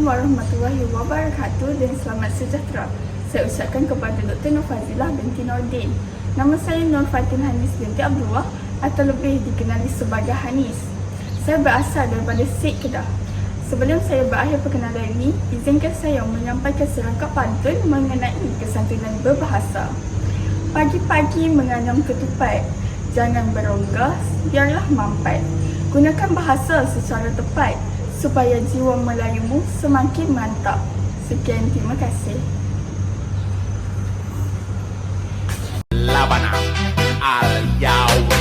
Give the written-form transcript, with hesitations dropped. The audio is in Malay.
Assalamualaikum warahmatullahi wabarakatuh dan selamat sejahtera. Saya ucapkan kepada Dr. Nur Fazilah binti Nordin. Nama saya Nur Fatin Hanis binti Abdullah atau lebih dikenali sebagai Hanis. Saya berasal daripada Sik Kedah. Sebelum saya berakhir perkenalan ini, izinkan saya menyampaikan serangkap pantun mengenai kesantunan berbahasa. Pagi-pagi menganyam ketupat, jangan beronggas, biarlah mampat. Gunakan bahasa secara tepat supaya jiwa Melayumu semakin mantap. Sekian, terima kasih. Labana al Yaw